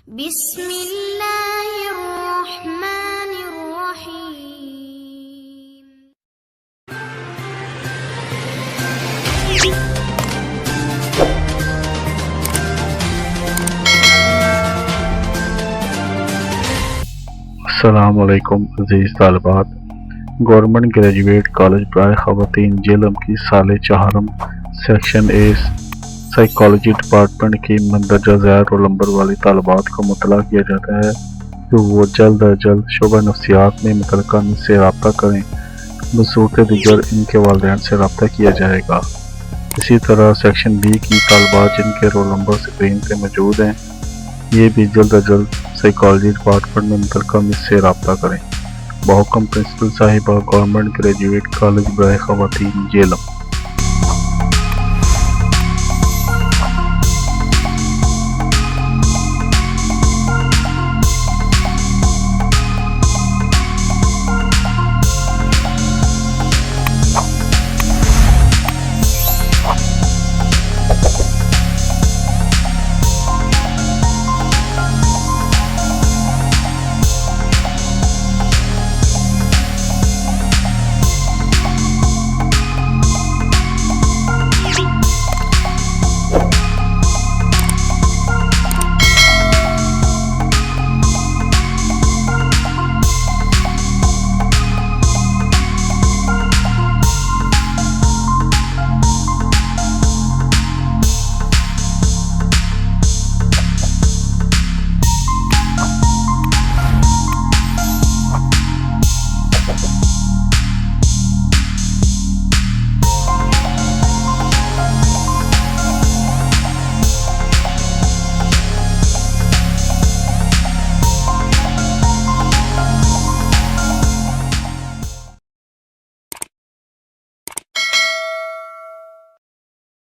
بسم اللہ الرحمن الرحیم۔ السلام علیکم عزیز طالبات، گورنمنٹ گریجویٹ کالج برائے خواتین جیلم کی سال چہارم سیکشن اے سائیکالوجی ڈپارٹمنٹ کی مندرجہ ذیل رول نمبر والی طالبات کو مطلع کیا جاتا ہے کہ وہ جلد از جلد شعبہ نفسیات میں متعلقہ مجھ سے رابطہ کریں۔ بصورت دیگر ان کے والدین سے رابطہ کیا جائے گا۔ اسی طرح سیکشن بی کی طالبات جن کے رول نمبر اسکرین پہ موجود ہیں، یہ بھی جلد از جلد سائیکالوجی ڈپارٹمنٹ میں متعلقہ مجھ سے رابطہ کریں۔ بحکم پرنسپل صاحبہ، گورنمنٹ گریجویٹ کالج برائے خواتین جیلم۔